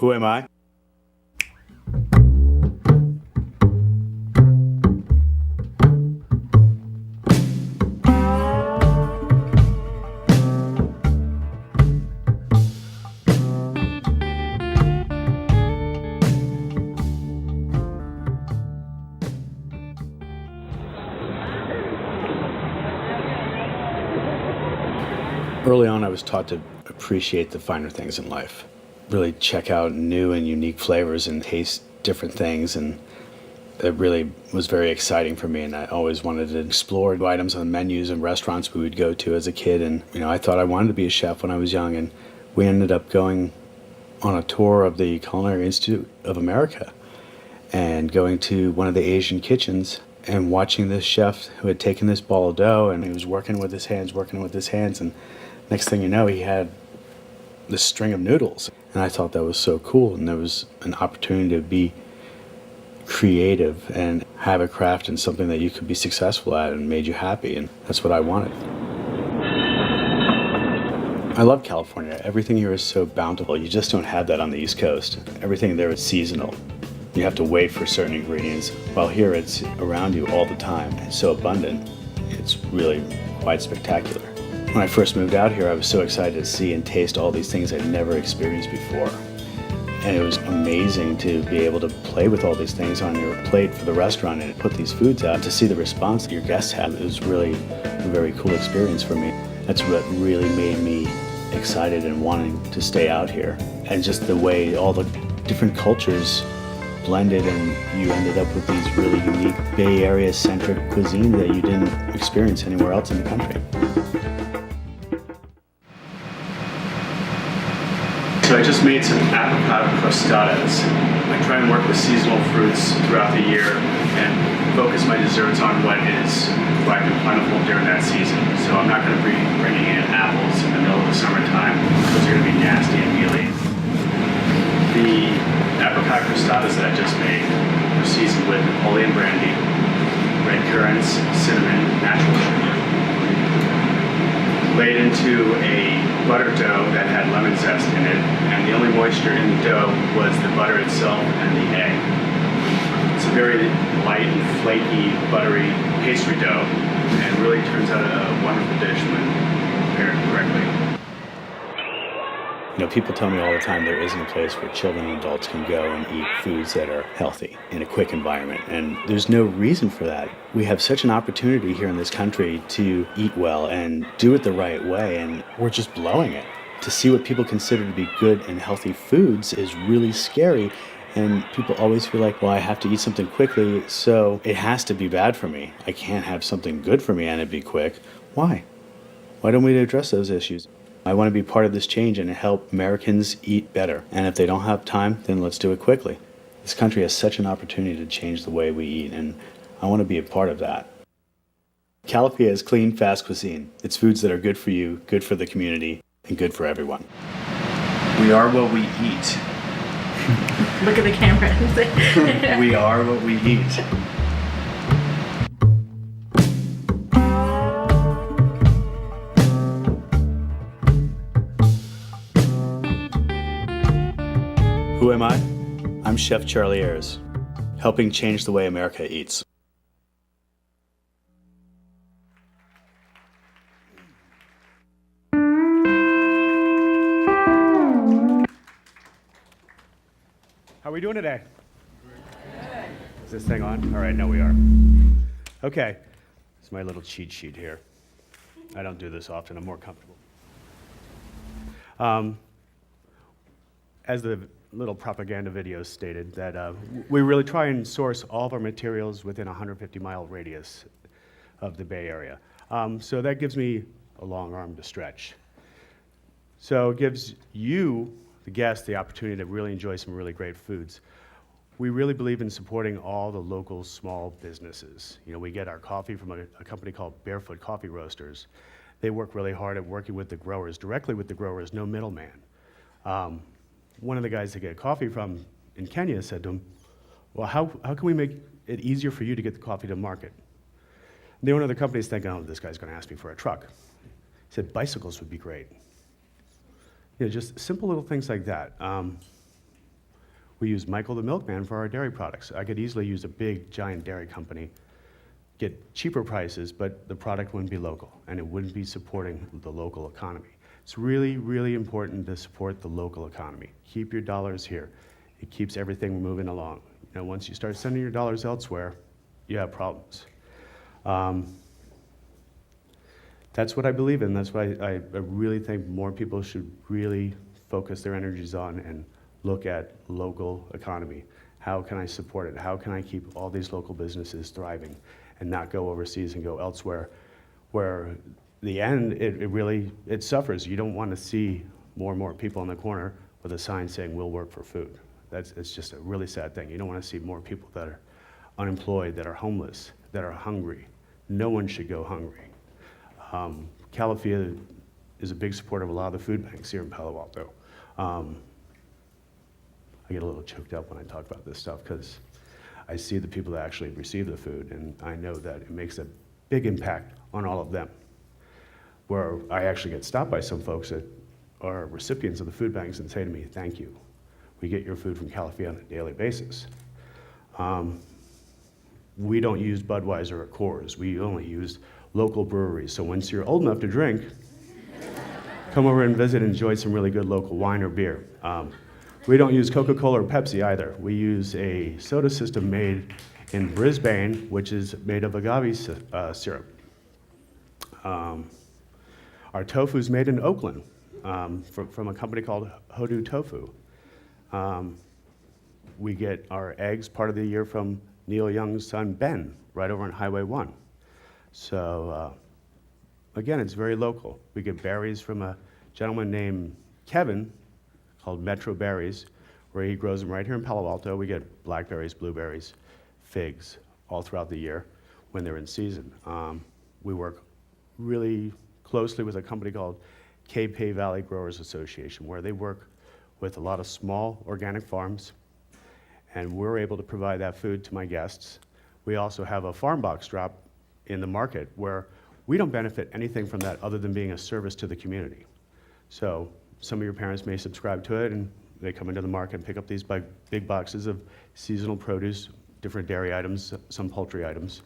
Who am I? Early on, I was taught to appreciate the finer things in life. Really check out new and unique flavors and taste different things, and it really was very exciting for me, and I always wanted to explore the items on menus and restaurants we would go to as a kid. And I thought I wanted to be a chef when I was young, and we ended up going on a tour of the Culinary Institute of America and going to one of the Asian kitchens and watching this chef who had taken this ball of dough and he was working with his hands, and next thing you know, he had this string of noodles. And I thought that was so cool, and there was an opportunity to be creative and have a craft and something that you could be successful at and made you happy, and that's what I wanted. I love California. Everything here is so bountiful. You just don't have that on the East Coast. Everything there is seasonal. You have to wait for certain ingredients, while here it's around you all the time. It's so abundant. It's really quite spectacular. When I first moved out here, I was so excited to see and taste all these things I'd never experienced before. And it was amazing to be able to play with all these things on your plate for the restaurant and put these foods out. To see the response that your guests had, it was really a very cool experience for me. That's what really made me excited and wanting to stay out here. And just the way all the different cultures blended, and you ended up with these really unique Bay Area-centric cuisine that you didn't experience anywhere else in the country. So I just made some apricot crostadas. I try and work with seasonal fruits throughout the year and focus my desserts on what is ripe and plentiful during that season. So I'm not going to be bringing in apples in the middle of the summertime. Those are going to be nasty and mealy. The apricot crostadas that I just made were seasoned with Napoleon brandy, red currants, cinnamon, natural sugar. Laid into a butter dough that had lemon zest in it, and the only moisture in the dough was the butter itself and the egg. It's a very light and flaky, buttery pastry dough, and really turns out a wonderful dish when prepared correctly. People tell me all the time there isn't a place where children and adults can go and eat foods that are healthy in a quick environment, and there's no reason for that. We have such an opportunity here in this country to eat well and do it the right way, and we're just blowing it. To see what people consider to be good and healthy foods is really scary, and people always feel like, well, I have to eat something quickly, so it has to be bad for me. I can't have something good for me and it be quick. Why? Why don't we address those issues? I want to be part of this change and help Americans eat better. And if they don't have time, then let's do it quickly. This country has such an opportunity to change the way we eat, and I want to be a part of that. Calafia is clean, fast cuisine. It's foods that are good for you, good for the community, and good for everyone. We are what we eat. Look at the camera. We are what we eat. Who am I? I'm Chef Charlie Ayers, helping change the way America eats. How are we doing today? Is this thing on? All right, no, we are. Okay, this is my little cheat sheet here. I don't do this often, I'm more comfortable. As the little propaganda video stated, that we really try and source all of our materials within a 150-mile radius of the Bay Area. So that gives me a long arm to stretch. So it gives you, the guests, the opportunity to really enjoy some really great foods. We really believe in supporting all the local small businesses. We get our coffee from a company called Barefoot Coffee Roasters. They work really hard at working with the growers, directly with the growers, no middleman. One of the guys they get coffee from in Kenya said to him, well, how can we make it easier for you to get the coffee to market? And the owner of the company is thinking, oh, this guy's going to ask me for a truck. He said, bicycles would be great. Just simple little things like that. We use Michael the Milkman for our dairy products. I could easily use a big, giant dairy company, get cheaper prices, but the product wouldn't be local, and it wouldn't be supporting the local economy. It's really, really important to support the local economy. Keep your dollars here. It keeps everything moving along. You know, once you start sending your dollars elsewhere, you have problems. That's what I believe in. That's what I really think more people should really focus their energies on and look at local economy. How can I support it? How can I keep all these local businesses thriving and not go overseas and go elsewhere where the end, it suffers. You don't want to see more and more people in the corner with a sign saying, "We'll work for food." It's just a really sad thing. You don't want to see more people that are unemployed, that are homeless, that are hungry. No one should go hungry. Calafia is a big supporter of a lot of the food banks here in Palo Alto. I get a little choked up when I talk about this stuff because I see the people that actually receive the food, and I know that it makes a big impact on all of them. Where I actually get stopped by some folks that are recipients of the food banks and say to me, "Thank you. We get your food from Calafia on a daily basis." We don't use Budweiser or Coors. We only use local breweries. So once you're old enough to drink, come over and visit and enjoy some really good local wine or beer. We don't use Coca-Cola or Pepsi either. We use a soda system made in Brisbane, which is made of agave syrup. Our tofu is made in Oakland from a company called Hodu Tofu. We get our eggs part of the year from Neil Young's son, Ben, right over on Highway 1. So again, it's very local. We get berries from a gentleman named Kevin called Metro Berries, where he grows them right here in Palo Alto. We get blackberries, blueberries, figs all throughout the year when they're in season. We work really closely with a company called Cape Hay Valley Growers Association, where they work with a lot of small organic farms, and we're able to provide that food to my guests. We also have a farm box drop in the market where we don't benefit anything from that other than being a service to the community. So some of your parents may subscribe to it, and they come into the market and pick up these big boxes of seasonal produce, different dairy items, some poultry items.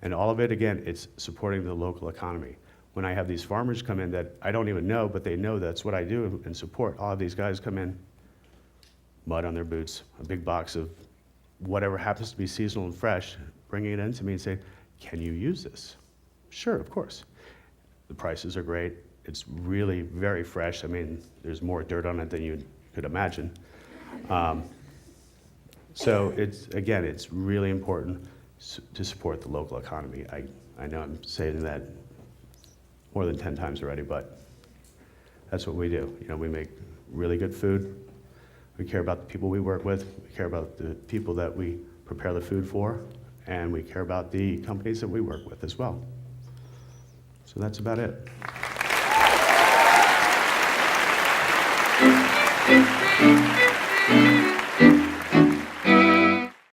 And all of it, again, it's supporting the local economy. When I have these farmers come in that I don't even know, but they know that's what I do and support, all of these guys come in, mud on their boots, a big box of whatever happens to be seasonal and fresh, bringing it in to me and say, "Can you use this?" Sure, of course. The prices are great. It's really very fresh. I mean, there's more dirt on it than you could imagine. So it's really important to support the local economy. I know I'm saying that more than 10 times already, but that's what we do. You know, we make really good food. We care about the people we work with. We care about the people that we prepare the food for, and we care about the companies that we work with as well. So that's about it.